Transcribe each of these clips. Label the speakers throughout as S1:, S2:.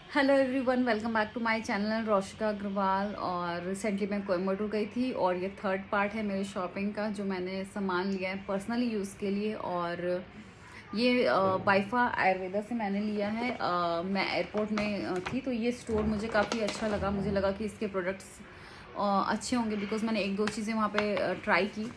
S1: Hello everyone, welcome back to my channel Roshika Agarwal. और recently मैं कोयम्बटूर गई थी और ये थर्ड पार्ट है मेरे शॉपिंग का जो मैंने सामान लिया है पर्सनली यूज़ के लिए। और ये बाइफा आयुर्वेदा से मैंने लिया है। मैं एयरपोर्ट में थी तो ये स्टोर मुझे काफ़ी अच्छा लगा। मुझे लगा कि इसके प्रोडक्ट्स अच्छे होंगे बिकॉज मैंने एक दो चीज़ें वहाँ पे ट्राई की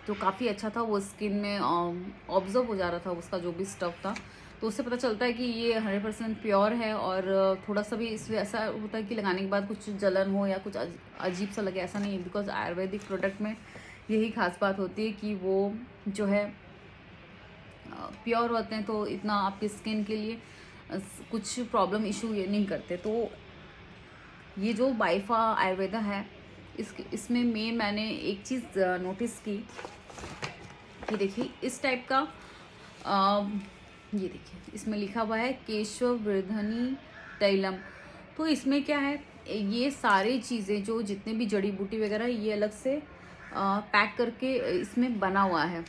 S1: तो काफ़ी अच्छा था। वो स्किन में ऑब्जर्व हो जा रहा था उसका जो भी स्टफ़ था, तो उससे पता चलता है कि ये 100% प्योर है। और थोड़ा सा भी इसमें ऐसा होता है कि लगाने के बाद कुछ जलन हो या कुछ अजीब सा लगे, ऐसा नहीं है। बिकॉज आयुर्वेदिक प्रोडक्ट में यही खास बात होती है कि वो जो है प्योर होते हैं, तो इतना आपकी स्किन के लिए कुछ प्रॉब्लम इशू ये नहीं करते। तो ये जो बाइफा आयुर्वेदा है इसमें मैंने एक चीज़ नोटिस की कि देखिए इस टाइप का ये देखिए इसमें लिखा हुआ है केशव वर्धनी तैलम। तो इसमें क्या है, ये सारी चीज़ें जो जितने भी जड़ी बूटी वगैरह ये अलग से पैक करके इसमें बना हुआ है।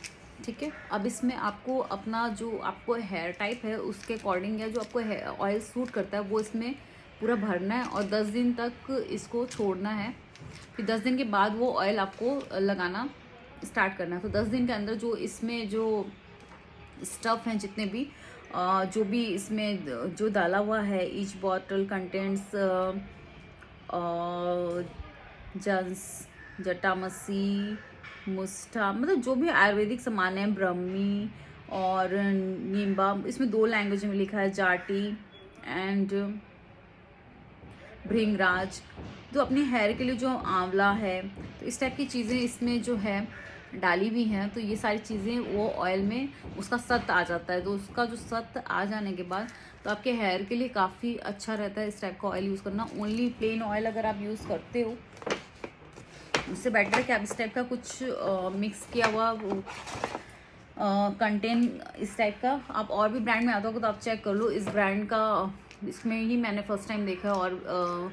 S1: ठीक है, अब इसमें आपको अपना जो आपको हेयर टाइप है उसके अकॉर्डिंग या जो आपको ऑयल सूट करता है वो इसमें पूरा भरना है और 10 दिन तक इसको छोड़ना है। फिर 10 दिन के बाद वो ऑयल आपको लगाना स्टार्ट करना है। तो 10 दिन के अंदर जो इसमें जो स्टफ़ हैं जितने भी जो भी इसमें जो डाला हुआ है, ईच बॉटल कंटेंट्स जंस जटामसी मुस्टा, मतलब जो भी आयुर्वेदिक सामान है, ब्रह्मी और नींबा, इसमें 2 लैंग्वेज में लिखा है, जाटी एंड भृंगराज। तो अपने हेयर के लिए जो आंवला है, तो इस टाइप की चीज़ें इसमें जो है डाली हुई हैं। तो ये सारी चीज़ें वो ऑयल में उसका सत्त आ जाता है। तो उसका जो सत्त आ जाने के बाद तो आपके हेयर के लिए काफ़ी अच्छा रहता है इस टाइप का ऑयल यूज़ करना। ओनली प्लेन ऑयल अगर आप यूज़ करते हो उससे बेटर है कि आप इस टाइप का कुछ मिक्स किया हुआ कंटेन इस टाइप का आप और भी ब्रांड में आता होगा तो आप चेक कर लो। इस ब्रांड का इसमें ही मैंने फर्स्ट टाइम देखा। और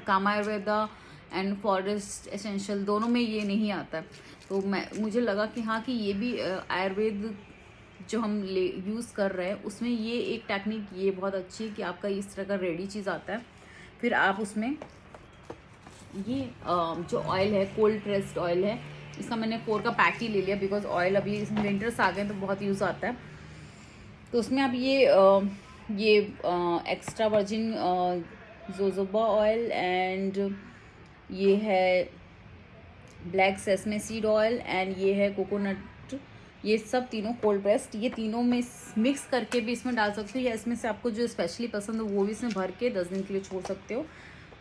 S1: कामा आयुर्वेदा एंड फॉरेस्ट एसेंशियल दोनों में ये नहीं आता। तो मुझे लगा कि हाँ कि ये भी आयुर्वेद जो हम यूज़ कर रहे हैं उसमें ये एक टेक्निक ये बहुत अच्छी है कि आपका इस तरह का रेडी चीज़ आता है। फिर आप उसमें ये जो ऑयल है कोल्ड प्रेस्ड ऑयल है, इसका मैंने 4 का पैक ही ले लिया बिकॉज ऑयल अभी इसमें विंटर्स आ गए तो बहुत यूज़ आता है। तो उसमें आप ये extra virgin jojoba oil and ये है black sesame seed oil and ये है कोकोनट, ये सब तीनों कोल्ड प्रेस्ड, ये तीनों में मिक्स करके भी इसमें डाल सकते हो या इसमें से आपको जो स्पेशली पसंद हो वो भी इसमें भर के 10 दिन के लिए छोड़ सकते हो।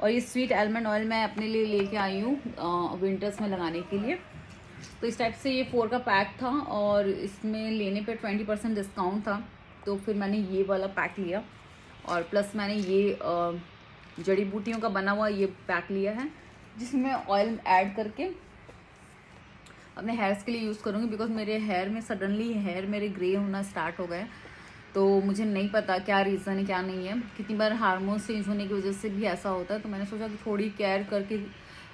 S1: और ये स्वीट आलमंड ऑयल मैं अपने लिए लेके आई हूँ विंटर्स में लगाने के लिए। तो इस टाइप से ये 4 का पैक था और इसमें लेने पे 20% डिस्काउंट था, तो फिर मैंने ये वाला पैक लिया। और प्लस मैंने ये जड़ी बूटियों का बना हुआ ये पैक लिया है जिसमें ऑयल ऐड करके अपने हेयर्स के लिए यूज़ करूँगी। बिकॉज मेरे हेयर में सडनली हेयर मेरे ग्रे होना स्टार्ट हो गए, तो मुझे नहीं पता क्या रीज़न है क्या नहीं है। कितनी बार हार्मोन्स चेंज होने की वजह से भी ऐसा होता है। तो मैंने सोचा कि थोड़ी केयर करके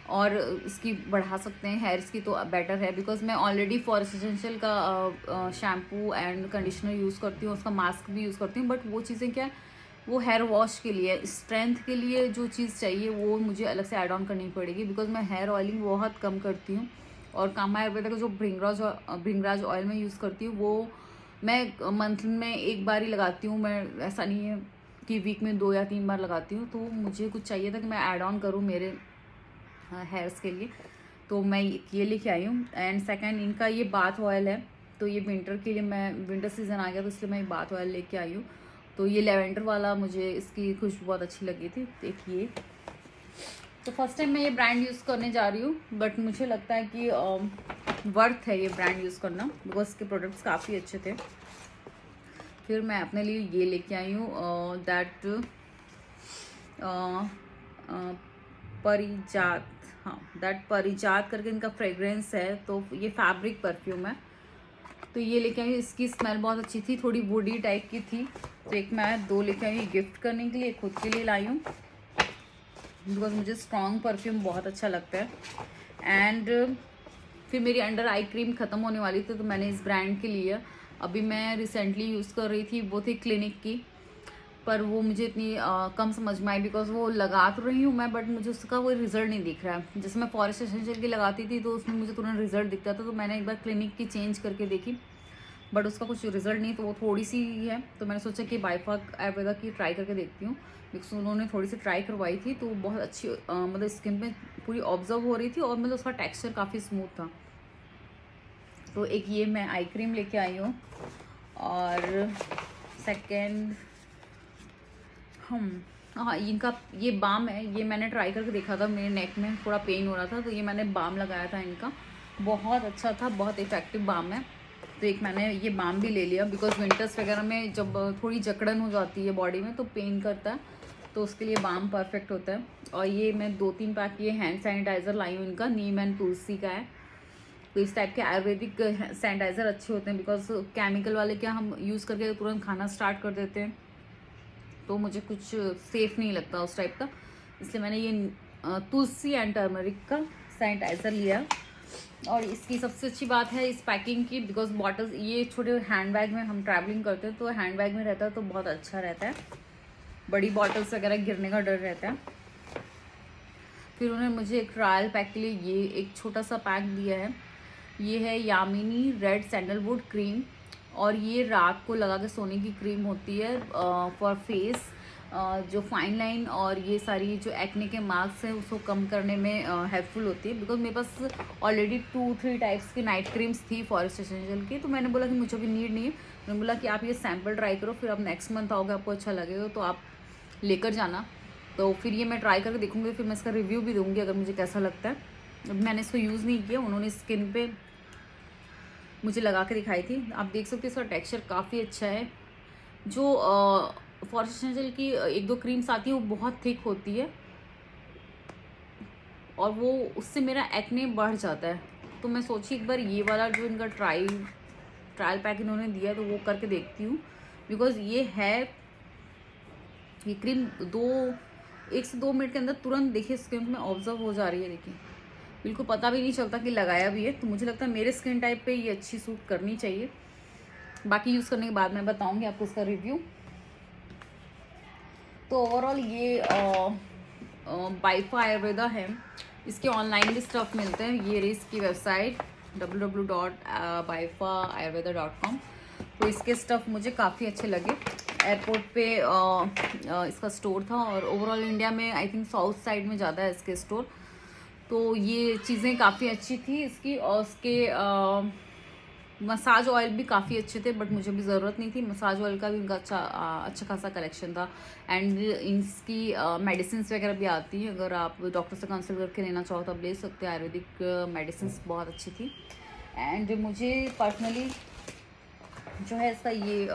S1: और इसकी बढ़ा सकते हैं हेयर्स की तो बेटर है। बिकॉज मैं ऑलरेडी फॉरेस्ट एसेंशियल का शैम्पू एंड कंडीशनर यूज़ करती हूँ, उसका मास्क भी यूज़ करती हूँ। बट वो चीज़ें क्या वो हेयर वॉश के लिए, स्ट्रेंथ के लिए जो चीज़ चाहिए वो मुझे अलग से ऐड ऑन करनी पड़ेगी। बिकॉज मैं हेयर ऑयलिंग बहुत कम करती हूँ। और कामा आयुर्वेदा का जो भृंगराज ऑयल में यूज़ करती हूँ वो मैं मंथ में एक बार ही लगाती हूँ। मैं ऐसा नहीं है कि वीक में 2 या 3 बार लगाती हूँ। तो मुझे कुछ चाहिए था कि मैं ऐड ऑन करूँ मेरे हेयर्स के लिए, तो मैं ये लेके आई हूँ। एंड सेकंड इनका ये बाथ ऑयल है, तो ये विंटर के लिए मैं विंटर सीजन आ गया तो इसलिए मैं ये बाथ ऑयल लेके आई हूँ। तो ये लेवेंडर वाला मुझे इसकी खुशबू बहुत अच्छी लगी थी। देखिए, तो फर्स्ट टाइम मैं ये ब्रांड यूज़ करने जा रही हूँ बट मुझे लगता है कि वर्थ है ये ब्रांड यूज़ करना बिकॉज इसके प्रोडक्ट्स काफ़ी अच्छे थे। फिर मैं अपने लिए ये लेके आई हूँ दैट परिजात, हाँ दैट परिजात करके इनका फ्रेग्रेंस है। तो ये फैब्रिक परफ्यूम है, तो ये लेके आई। इसकी स्मेल बहुत अच्छी थी, थोड़ी वुडी टाइप की थी। तो एक मैं 2 लेके आई गिफ्ट करने के लिए, खुद के लिए लाई हूँ बिकॉज मुझे स्ट्रॉन्ग परफ्यूम बहुत अच्छा लगता है। एंड फिर मेरी अंडर आई क्रीम ख़त्म होने वाली थी तो मैंने इस ब्रांड के लिए अभी मैं रिसेंटली यूज़ कर रही थी, वो थी क्लिनिक की पर वो मुझे इतनी कम समझ में आई, बिकॉज वो लगा तो रही हूँ मैं, बट मुझे उसका कोई रिजल्ट नहीं दिख रहा है। जैसे मैं फॉरेस्ट एसेंशियल की लगाती थी तो उसमें मुझे तुरंत रिजल्ट दिखता था, तो मैंने एक बार क्लिनिक की चेंज करके देखी, बट उसका कुछ रिजल्ट नहीं, तो वो थोड़ी सी ही है। तो मैंने सोचा कि बाइफा आयुर्वेदा की ट्राई करके देखती हूँ, बिकॉज उन्होंने थोड़ी सी ट्राई करवाई थी, तो वो बहुत अच्छी मतलब स्किन पे पूरी ऑब्जर्व हो रही थी, और मतलब उसका टेक्स्चर काफ़ी स्मूथ था। तो एक ये मैं आई क्रीम लेके आई हूँ, और सेकेंड हाँ, इनका ये बाम है, ये मैंने ट्राई करके देखा था, मेरे नेक में थोड़ा पेन हो रहा था, तो ये मैंने बाम लगाया था इनका, बहुत अच्छा था, बहुत इफेक्टिव बाम है। तो एक मैंने ये बाम भी ले लिया, बिकॉज विंटर्स वगैरह में जब थोड़ी जकड़न हो जाती है बॉडी में तो पेन करता है, तो उसके लिए बाम परफेक्ट होता है। और ये मैं 2-3 पैक ये हैंड सैनिटाइज़र लाई हूँ, इनका नीम एंड तुलसी का है। तो इस टाइप के आयुर्वेदिक सैनिटाइज़र अच्छे होते हैं, बिकॉज केमिकल वाले क्या हम यूज़ करके तुरंत खाना स्टार्ट कर देते हैं, तो मुझे कुछ सेफ़ नहीं लगता उस टाइप का, इसलिए मैंने ये तुलसी एंड टर्मरिक का सैनिटाइज़र लिया। और इसकी सबसे अच्छी बात है इस पैकिंग की, बिकॉज बॉटल्स ये छोटे हैंड बैग में हम ट्रैवलिंग करते हैं, तो हैंड बैग में रहता है तो बहुत अच्छा रहता है, बड़ी बॉटल्स वगैरह गिरने का डर रहता है। फिर उन्होंने मुझे एक ट्रायल पैक के लिए ये एक छोटा सा पैक दिया है, ये है यामिनी रेड सैंडलवुड क्रीम, और ये रात को लगा के सोने की क्रीम होती है फॉर फेस, जो फाइन लाइन और ये सारी जो एक्ने के मार्क्स हैं उसको कम करने में हेल्पफुल होती है। बिकॉज मेरे पास ऑलरेडी 2-3 टाइप्स की नाइट क्रीम्स थी फॉरेस्ट एसेंशियल की, तो मैंने बोला कि मुझे भी नीड नहीं है, मैंने बोला कि आप ये सैम्पल ट्राई करो, फिर आप नेक्स्ट मंथ आओगे, आपको अच्छा लगेगा तो आप लेकर जाना। तो फिर ये मैं ट्राई करके देखूँगी, फिर मैं इसका रिव्यू भी दूँगी अगर मुझे कैसा लगता है। अब मैंने इसको यूज़ नहीं किया, उन्होंने स्किन पे मुझे लगा के दिखाई थी, आप देख सकते हो इसका टेक्सचर काफ़ी अच्छा है। जो फॉरेस्ट एसेंशियल की 1-2 क्रीम्स आती है वो बहुत थिक होती है, और वो उससे मेरा एक्ने बढ़ जाता है, तो मैं सोची एक बार ये वाला जो इनका ट्रायल पैक इन्होंने दिया तो वो करके देखती हूँ, बिकॉज ये क्रीम 1 से 2 मिनट के अंदर तुरंत देखिए स्किन में ऑब्जर्व हो जा रही है, देखिए बिल्कुल पता भी नहीं चलता कि लगाया भी है। तो मुझे लगता है मेरे स्किन टाइप पे ये अच्छी सूट करनी चाहिए, बाकी यूज़ करने के बाद मैं बताऊंगी आपको उसका रिव्यू। तो ओवरऑल ये बाइफा आयुर्वेदा है, इसके ऑनलाइन भी स्टफ़ मिलते हैं, ये रही इसकी वेबसाइट www.baifaayurveda.com। तो इसके स्टफ़ मुझे काफ़ी अच्छे लगे। एयरपोर्ट पे इसका स्टोर था, और ओवरऑल इंडिया में आई थिंक साउथ साइड में ज़्यादा है इसके स्टोर, तो ये चीज़ें काफ़ी अच्छी थी इसकी। और उसके मसाज ऑयल भी काफ़ी अच्छे थे, बट मुझे भी ज़रूरत नहीं थी, मसाज ऑयल का भी इनका अच्छा खासा कलेक्शन था। एंड इसकी मेडिसिन वगैरह भी आती है, अगर आप डॉक्टर से कंसल्ट करके लेना चाहो तो आप ले सकते हो, आयुर्वेदिक मेडिसिन बहुत अच्छी थी। एंड मुझे पर्सनली जो है इसका ये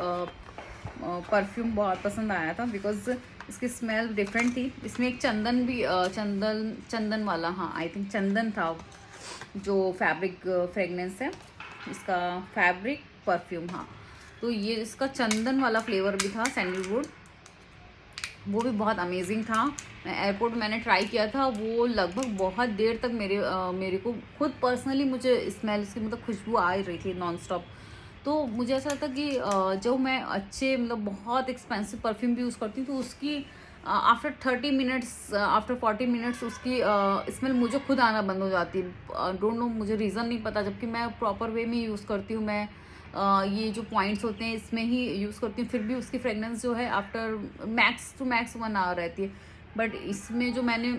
S1: परफ्यूम बहुत पसंद आया था, बिकॉज इसकी स्मेल डिफरेंट थी। इसमें एक चंदन भी चंदन वाला, हाँ आई थिंक चंदन था जो फैब्रिक फ्रेगनेंस है, इसका फैब्रिक परफ्यूम, हाँ तो ये इसका चंदन वाला फ्लेवर भी था, सैंडलवुड, वो भी बहुत अमेजिंग था। एयरपोर्ट मैंने ट्राई किया था, वो लगभग बहुत देर तक मेरे को खुद पर्सनली मुझे स्मेल इसकी मतलब खुशबू आ रही थी नॉन स्टॉप। तो मुझे ऐसा लगता कि जब मैं अच्छे मतलब बहुत एक्सपेंसिव परफ्यूम भी यूज़ करती हूँ, तो उसकी आफ्टर 30 मिनट्स आफ्टर 40 मिनट्स उसकी स्मेल मुझे खुद आना बंद हो जाती है। डोंट नो, मुझे रीज़न नहीं पता, जबकि मैं प्रॉपर वे में यूज़ करती हूँ। मैं ये जो पॉइंट्स होते हैं इसमें ही यूज़ करती हूँ, फिर भी उसकी फ्रेगनेंस जो है after max to max 1 hour रहती है। बट इसमें जो मैंने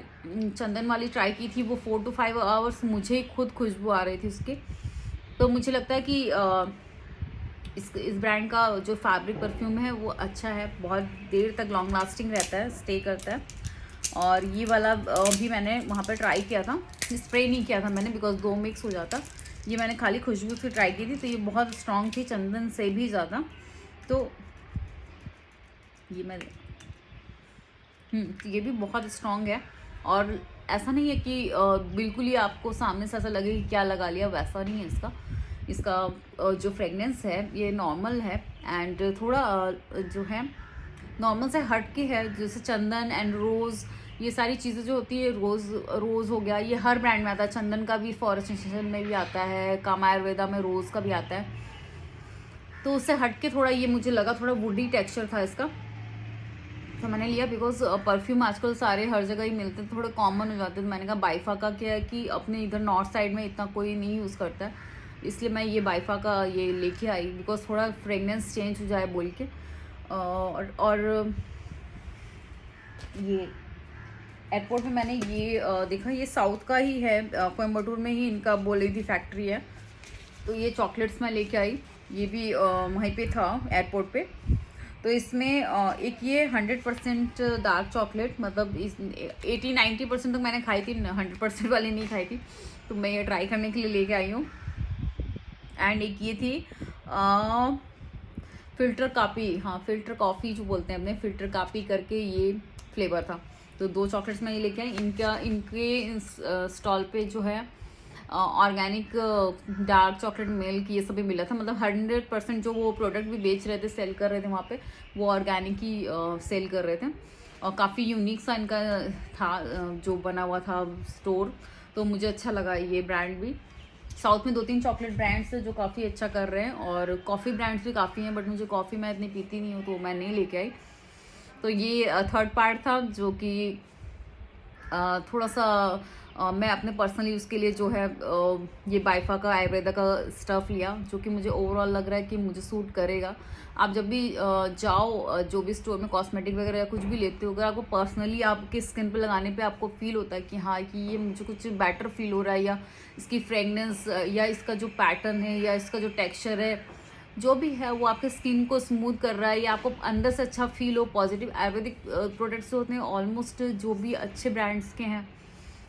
S1: चंदन वाली ट्राई की थी वो 4 to 5 आवर्स मुझे खुद खुशबू आ रही थी उसकी। तो मुझे लगता है कि इस ब्रांड का जो फैब्रिक परफ्यूम है वो अच्छा है, बहुत देर तक लॉन्ग लास्टिंग रहता है, स्टे करता है। और ये वाला भी मैंने वहाँ पर ट्राई किया था, स्प्रे नहीं किया था मैंने, बिकॉज 2 मिक्स हो जाता। ये मैंने खाली खुशबू की ट्राई की थी, तो ये बहुत स्ट्रॉन्ग थी, चंदन से भी ज़्यादा। तो ये मैं ये भी बहुत स्ट्रॉन्ग है, और ऐसा नहीं है कि बिल्कुल ही आपको सामने से ऐसा लगे कि क्या लगा लिया, वैसा नहीं है इसका जो फ्रेगनेंस है ये नॉर्मल है, एंड थोड़ा जो है नॉर्मल से हट के है, जैसे चंदन एंड रोज़ ये सारी चीज़ें जो होती है, रोज़ हो गया, ये हर ब्रांड में आता है, चंदन का भी फॉरेस्ट एसेंशियल में भी आता है, कामा आयुर्वेदा में रोज़ का भी आता है। तो उससे हट के थोड़ा ये मुझे लगा, थोड़ा वुडी टेक्सचर था इसका, तो मैंने लिया बिकॉज परफ्यूम आजकल सारे हर जगह ही मिलते हैं, थोड़े कॉमन हो जाते हैं। तो मैंने कहा बाइफा का क्या है कि अपने इधर नॉर्थ साइड में इतना कोई नहीं यूज़ करता है, इसलिए मैं ये बाइफा का ये लेके आई बिकॉज थोड़ा फ्रेगनेंस चेंज हो जाए बोल के। और ये एयरपोर्ट में मैंने ये देखा, ये साउथ का ही है, कोयम्बटूर में ही इनका बोल रही थी फैक्ट्री है। तो ये चॉकलेट्स मैं लेके आई, ये भी वहीं पे था एयरपोर्ट पे। तो इसमें एक ये 100% डार्क चॉकलेट, मतलब इस 80-90% तक मैंने खाई थी, 100% वाली नहीं खाई थी, तो मैं ये ट्राई करने के लिए लेके आई हूँ। एंड एक ये थी फ़िल्टर कॉफ़ी, हाँ फ़िल्टर कॉफ़ी जो बोलते हैं अपने, फ़िल्टर कॉफ़ी करके ये फ्लेवर था। तो 2 चॉकलेट्स मैं ये लेके आई। इनके स्टॉल पे जो है ऑर्गेनिक डार्क चॉकलेट मिल्क ये सभी मिला था, मतलब 100% जो वो प्रोडक्ट भी बेच रहे थे, सेल कर रहे थे वहाँ पे, वो ऑर्गेनिक ही सेल कर रहे थे। और काफ़ी यूनिक सा इनका था जो बना हुआ था स्टोर, तो मुझे अच्छा लगा ये ब्रांड भी। साउथ में 2-3 चॉकलेट ब्रांड्स है जो काफ़ी अच्छा कर रहे हैं, और कॉफ़ी ब्रांड्स भी काफ़ी हैं, बट मुझे कॉफ़ी मैं इतनी पीती नहीं हूँ तो मैं नहीं लेके आई। तो ये थर्ड पार्ट था जो कि थोड़ा सा मैं अपने पर्सनल यूज़ के लिए जो है ये बाइफा का आयुर्वेदा का स्टफ़ लिया, जो कि मुझे ओवरऑल लग रहा है कि मुझे सूट करेगा। आप जब भी जाओ जो भी स्टोर में कॉस्मेटिक वगैरह या कुछ भी लेते हो, अगर आपको पर्सनली आपके स्किन पे लगाने पे आपको फील होता है कि हाँ कि ये मुझे कुछ बेटर फील हो रहा है, या इसकी फ्रेगनेंस या इसका जो पैटर्न है या इसका जो टेक्स्चर है जो भी है वो आपके स्किन को स्मूथ कर रहा है, या आपको अंदर से अच्छा फील हो, पॉजिटिव आयुर्वेदिक प्रोडक्ट्स होते हैं ऑलमोस्ट जो भी अच्छे ब्रांड्स के हैं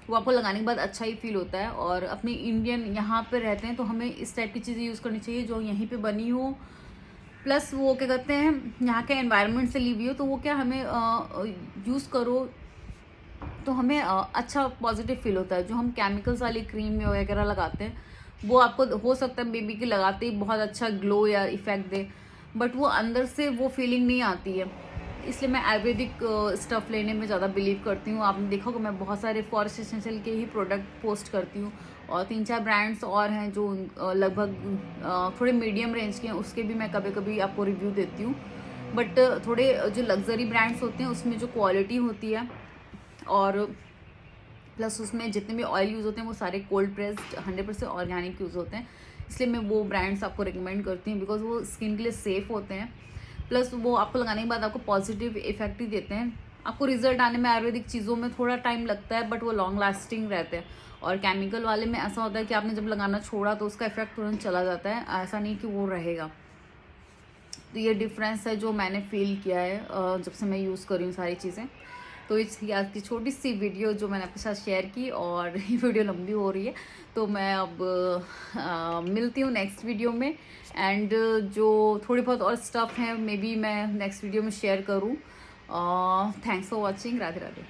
S1: वो आपको लगाने के बाद अच्छा ही फील होता है। और अपने इंडियन यहाँ पे रहते हैं तो हमें इस टाइप की चीज़ें यूज़ करनी चाहिए जो यहीं पे बनी हो, प्लस वो क्या कहते हैं यहाँ के एनवायरनमेंट से ली हुई हो, तो वो क्या हमें यूज़ करो तो हमें अच्छा पॉजिटिव फील होता है। जो हम केमिकल्स वाली क्रीम वगैरह लगाते हैं वो आपको हो सकता है बेबी के लगाते ही बहुत अच्छा ग्लो या इफेक्ट दे, बट वो अंदर से वो फीलिंग नहीं आती है। इसलिए मैं आयुर्वेदिक स्टफ़ लेने में ज़्यादा बिलीव करती हूँ। आपने देखा होगा मैं बहुत सारे फॉरेस्ट एसेंशियल के ही प्रोडक्ट पोस्ट करती हूँ, और 3-4 ब्रांड्स और हैं जो लगभग थोड़े मीडियम रेंज के हैं, उसके भी मैं कभी कभी आपको रिव्यू देती हूँ। बट थोड़े जो लग्जरी ब्रांड्स होते हैं उसमें जो क्वालिटी होती है और प्लस उसमें जितने भी ऑयल यूज़ होते हैं वो सारे कोल्ड प्रेस्ड 100% ऑर्गेनिक यूज़ होते हैं, इसलिए मैं वो ब्रांड्स आपको रिकमेंड करती हूँ बिकॉज वो स्किन के लिए सेफ़ होते हैं, प्लस वो आपको लगाने के बाद आपको पॉजिटिव इफेक्ट ही देते हैं। आपको रिजल्ट आने में आयुर्वेदिक चीज़ों में थोड़ा टाइम लगता है, बट वो लॉन्ग लास्टिंग रहते हैं। और केमिकल वाले में ऐसा होता है कि आपने जब लगाना छोड़ा तो उसका इफेक्ट तुरंत चला जाता है, ऐसा नहीं कि वो रहेगा। तो ये डिफरेंस है जो मैंने फील किया है जब से मैं यूज़ कर रही हूँ सारी चीज़ें। तो इस आज की छोटी सी वीडियो जो मैंने आपके साथ शेयर की, और ये वीडियो लंबी हो रही है तो मैं अब मिलती हूँ नेक्स्ट वीडियो में। एंड जो थोड़ी बहुत और स्टफ़ हैं मे बी मैं नेक्स्ट वीडियो में शेयर करूँ। Thanks for watching. Radhe Radhe.